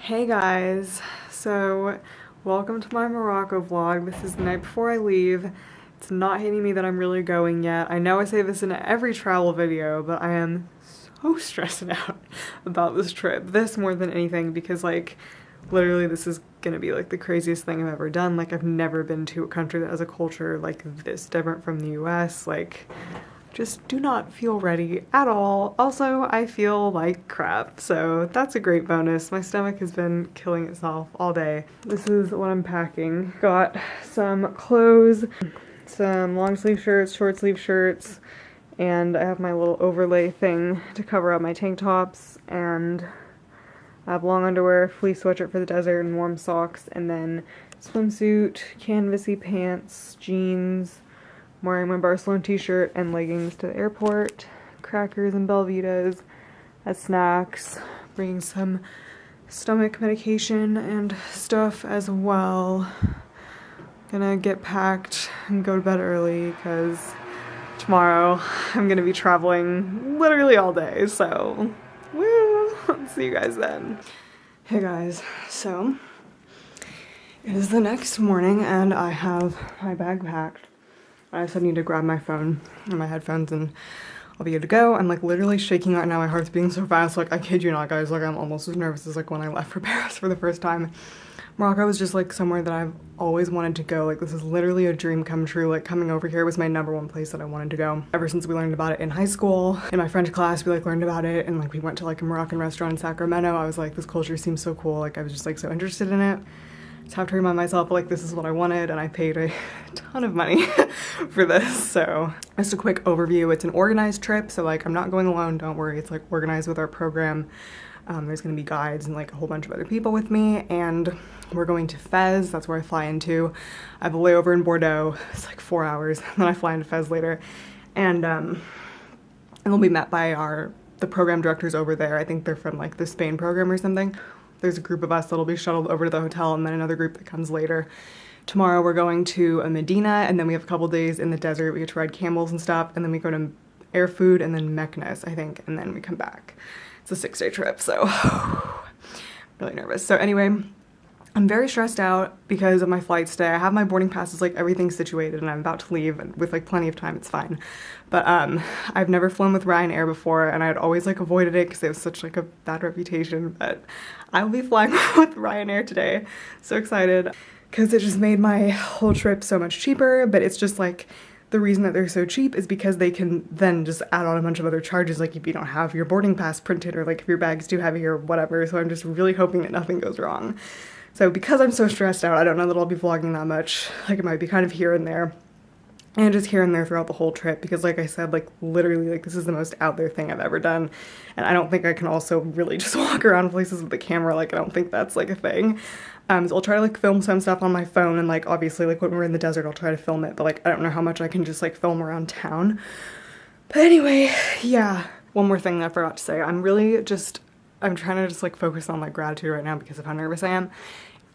Hey guys, so welcome to my Morocco vlog. This is the night before I leave. It's not hitting me that I'm really going yet. I know I say this in every travel video, but I am so stressed out about this trip. This more than anything because like literally this is gonna be like the craziest thing I've ever done. Like I've never been to a country that has a culture like this different from the US. Like just do not feel ready at all. Also, I feel like crap, so that's a great bonus. My stomach has been killing itself all day. This is what I'm packing. Got some clothes, some long sleeve shirts, short sleeve shirts, and I have my little overlay thing to cover up my tank tops, and I have long underwear, fleece sweatshirt for the desert, and warm socks, and then swimsuit, canvasy pants, jeans. I'm wearing my Barcelona t-shirt and leggings to the airport, crackers and Belvitas as snacks, bringing some stomach medication and stuff as well. Gonna get packed and go to bed early because tomorrow I'm gonna be traveling literally all day, so woo! See you guys then. Hey guys, so it is the next morning and I have my bag packed. I just need to grab my phone and my headphones and I'll be good to go. I'm like literally shaking right now. My heart's beating so fast. Like I kid you not guys, like I'm almost as nervous as like when I left for Paris for the first time. Morocco is just like somewhere that I've always wanted to go. Like this is literally a dream come true. Like coming over here was my #1 place that I wanted to go. Ever since we learned about it in high school, in my French class, we like learned about it and like we went to like a Moroccan restaurant in Sacramento. I was like, this culture seems so cool. Like I was just like so interested in it. Just have to remind myself like this is what I wanted, and I paid a ton of money for this. So just a quick overview. It's an organized trip, so like I'm not going alone, don't worry. It's like organized with our program. There's gonna be guides and like a whole bunch of other people with me, and we're going to Fez. That's where I fly into. I have a layover in Bordeaux. It's like 4 hours, and then I fly into Fez later, and we'll be met by the program directors over there. I think they're from like the Spain program or something. There's a group of us that'll be shuttled over to the hotel, and then another group that comes later. Tomorrow we're going to Medina, and then we have a couple days in the desert. We get to ride camels and stuff, and then we go to Air Food and then Meknes, I think, and then we come back. It's a 6-day trip, so really nervous. So anyway, I'm very stressed out because of my flight stay. I have my boarding passes, like everything's situated, and I'm about to leave with like plenty of time. It's fine. But I've never flown with Ryanair before, and I'd always like avoided it because they have such like a bad reputation. But I will be flying with Ryanair today. So excited because it just made my whole trip so much cheaper. But it's just like the reason that they're so cheap is because they can then just add on a bunch of other charges, like if you don't have your boarding pass printed or like if your bag's too heavy or whatever. So I'm just really hoping that nothing goes wrong. So because I'm so stressed out, I don't know that I'll be vlogging that much. Like it might be kind of here and there. And just here and there throughout the whole trip because like I said, like literally like this is the most out there thing I've ever done. And I don't think I can also really just walk around places with a camera. Like I don't think that's like a thing. So I'll try to like film some stuff on my phone, and like obviously like when we're in the desert I'll try to film it, but like I don't know how much I can just like film around town. But anyway, yeah. One more thing that I forgot to say. I'm trying to just like focus on like gratitude right now because of how nervous I am.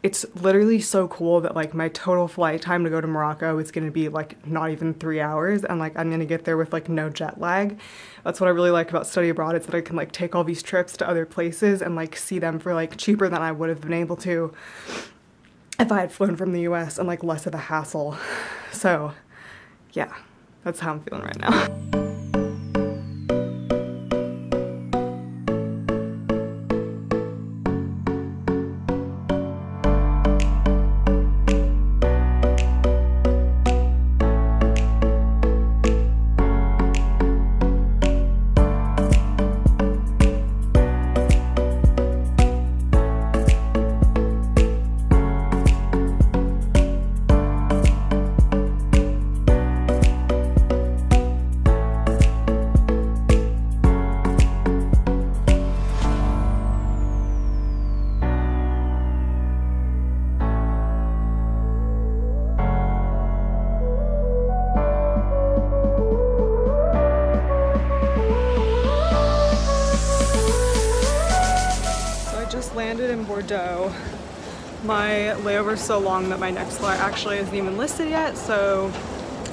It's literally so cool that like my total flight time to go to Morocco is gonna be like not even 3 hours, and like I'm gonna get there with like no jet lag. That's what I really like about study abroad. It's that I can like take all these trips to other places and like see them for like cheaper than I would have been able to if I had flown from the US, and like less of a hassle. So yeah, that's how I'm feeling right now. Landed in Bordeaux. My layover is so long that my next flight actually isn't even listed yet, so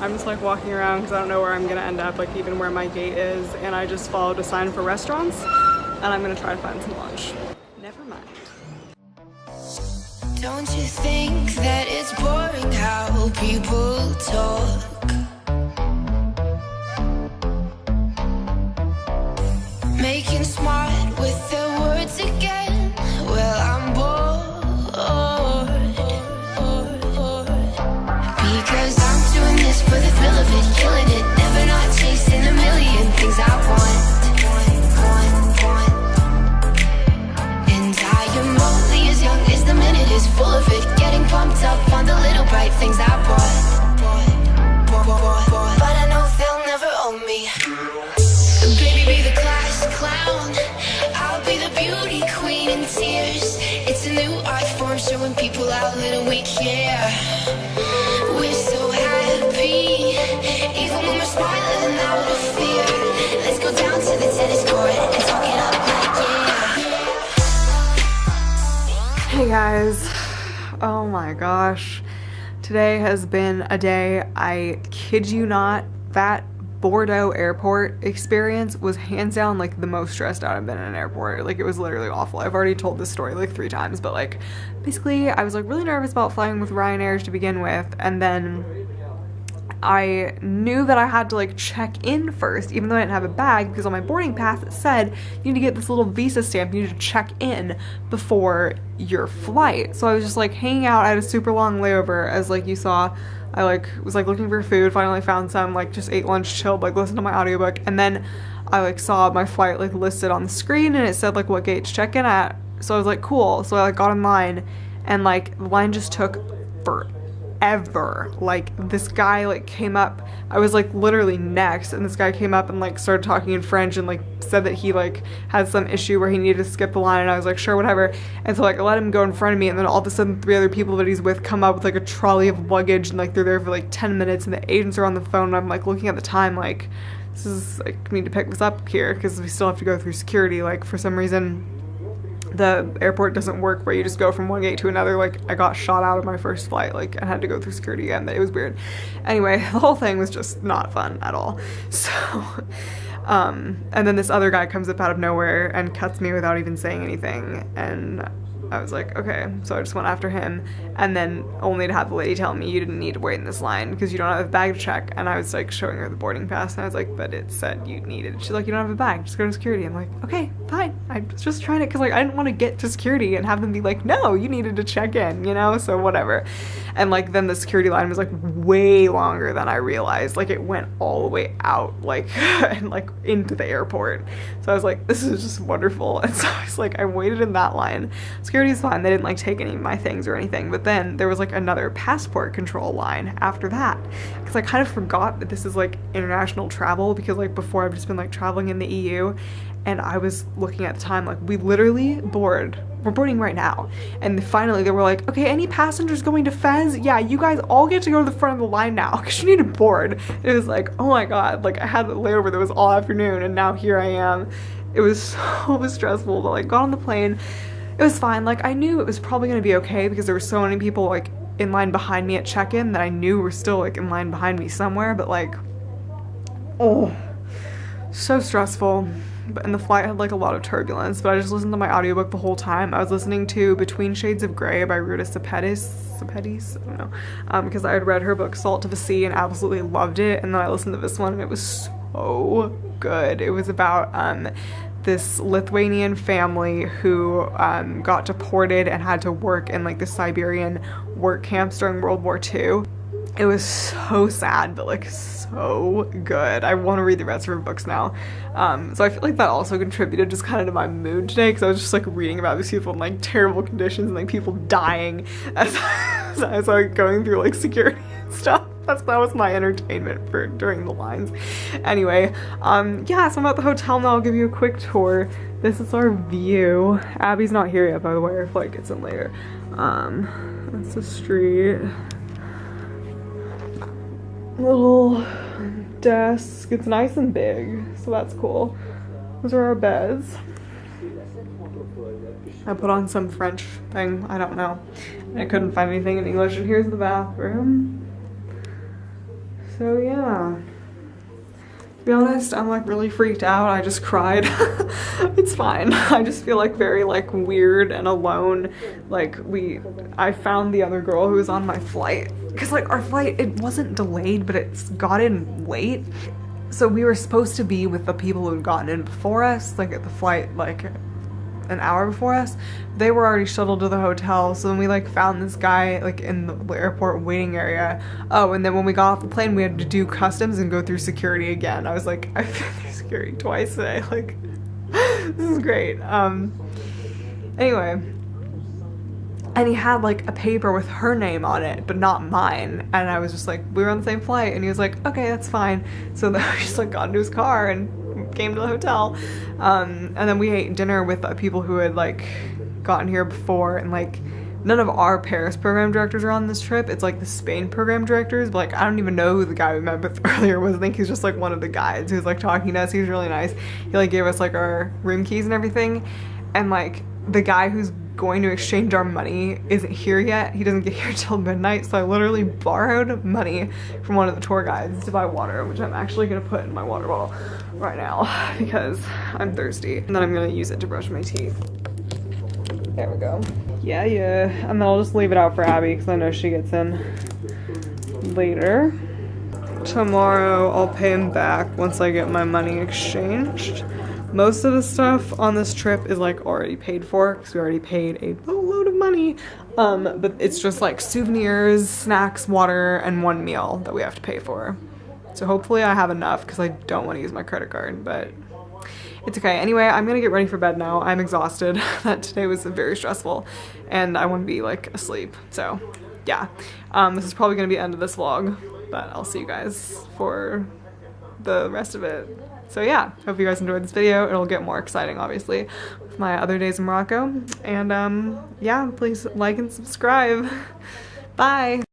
I'm just like walking around because I don't know where I'm gonna end up, like even where my gate is, and I just followed a sign for restaurants and I'm gonna try to find some lunch. Never mind. Don't you think that it's boring how people talk? Making smart with their words again. Well, I'm bored. Because I'm doing this for the thrill of it, killing it, never not chasing a million things I want. And I am only as young as the minute is full of it, getting pumped up on the little bright things I bought. But I know they'll never own me. Baby, be the class clown, I'll be the beauty queen in tears. It's a new art form showing people how little we care. We're so happy, even when we're smiling out of fear. Let's go down to the tennis court and talk it up like yeah. Hey guys, oh my gosh, today has been a day, I kid you not, that Bordeaux airport experience was hands down like the most stressed out I've been in an airport. Like, it was literally awful. I've already told this story like 3 times, but like basically I was like really nervous about flying with Ryanair to begin with, and then I knew that I had to like check in first, even though I didn't have a bag, because on my boarding pass it said you need to get this little visa stamp, you need to check in before your flight. So I was just like hanging out. I had a super long layover, as like you saw. I like was like looking for food, finally found some, like just ate lunch, chilled, like listened to my audiobook, and then I like saw my flight like listed on the screen and it said like what gate to check in at. So I was like, cool. So I like got in line, and like the line just took forever. Like this guy like came up, I was like literally next, and this guy came up and like started talking in French and like said that he like had some issue where he needed to skip the line, and I was like, sure, whatever. And so like I let him go in front of me, and then all of a sudden 3 other people that he's with come up with like a trolley of luggage, and like they're there for like 10 minutes, and the agents are on the phone, and I'm like looking at the time like, this is like, we need to pick this up here because we still have to go through security. Like for some reason the airport doesn't work where you just go from one gate to another. Like I got shot out of my first flight, like I had to go through security again. It was weird. Anyway, the whole thing was just not fun at all. So and then this other guy comes up out of nowhere and cuts me without even saying anything, and I was like, okay. So I just went after him, and then only to have the lady tell me, you didn't need to wait in this line because you don't have a bag to check. And I was like showing her the boarding pass, and I was like, but it said you needed. She's like, you don't have a bag, just go to security. I'm like, okay, fine. I was just trying to, because like I didn't want to get to security and have them be like, no, you needed to check in, you know, so whatever. And like then the security line was like way longer than I realized. Like it went all the way out, like and like into the airport. So I was like, this is just wonderful. And so I was like, I waited in that line. Security's fine, they didn't like take any of my things or anything, but then there was like another passport control line after that, because I kind of forgot that this is like international travel, because like before I've just been like traveling in the EU, and I was looking at the time like we're boarding right now, and finally they were like, okay, any passengers going to Fez, yeah, you guys all get to go to the front of the line now because you need to board. It was like, oh my god, like I had a layover that was all afternoon, and now here I am. It was so stressful, but like got on the plane. It was fine. Like I knew it was probably going to be okay because there were so many people like in line behind me at check-in that I knew were still like in line behind me somewhere, but like, oh, so stressful. And the flight had like a lot of turbulence, but I just listened to my audiobook the whole time. I was listening to Between Shades of Grey by Ruta Sepetys, I don't know, because I had read her book Salt to the Sea and absolutely loved it, and then I listened to this one and it was so good. It was about this Lithuanian family who got deported and had to work in like the Siberian work camps during World War II. It was so sad, but like so good. I want to read the rest of her books now. So I feel like that also contributed just kind of to my mood today, because I was just like reading about these people in like terrible conditions and like people dying as I was like going through like security and stuff. That was my entertainment for during the lines. Anyway, yeah, so I'm at the hotel now. I'll give you a quick tour. This is our view. Abby's not here yet, by the way. Her flight gets in later. That's the street. Little desk. It's nice and big, so that's cool. Those are our beds. I put on some French thing. I don't know. I couldn't find anything in English. And here's the bathroom. So yeah, be honest, I'm like really freaked out. I just cried. It's fine. I just feel like very like weird and alone. Like I found the other girl who was on my flight, because like our flight, it wasn't delayed, but it's got in late. So we were supposed to be with the people who had gotten in before us, like at the flight, like an hour before us. They were already shuttled to the hotel, so then we like found this guy like in the airport waiting area. Oh, and then when we got off the plane, we had to do customs and go through security again. I was like, I've been through security twice today, like this is great. Anyway, and he had like a paper with her name on it, but not mine. And I was just like, we were on the same flight, and he was like, okay, that's fine. So then we just like got into his car and came to the hotel. And then we ate dinner with people who had like gotten here before, and like none of our Paris program directors are on this trip. It's like the Spain program directors, but like I don't even know who the guy we met with earlier was. I think he's just like one of the guides who's like talking to us. He was really nice. He like gave us like our room keys and everything, and like the guy who's going to exchange our money isn't here yet. He doesn't get here till midnight, so I literally borrowed money from one of the tour guides to buy water, which I'm actually gonna put in my water bottle right now because I'm thirsty, and then I'm gonna use it to brush my teeth. There we go. Yeah, and then I'll just leave it out for Abby because I know she gets in later. Tomorrow I'll pay him back once I get my money exchanged. Most of the stuff on this trip is like already paid for because we already paid a boatload of money. But it's just like souvenirs, snacks, water, and one meal that we have to pay for. So hopefully I have enough because I don't want to use my credit card, but it's okay. Anyway, I'm gonna get ready for bed now. I'm exhausted. That today was very stressful and I want to be like asleep. So yeah, this is probably gonna be the end of this vlog, but I'll see you guys for the rest of it. So yeah, hope you guys enjoyed this video. It'll get more exciting, obviously, with my other days in Morocco. And yeah, please like and subscribe. Bye!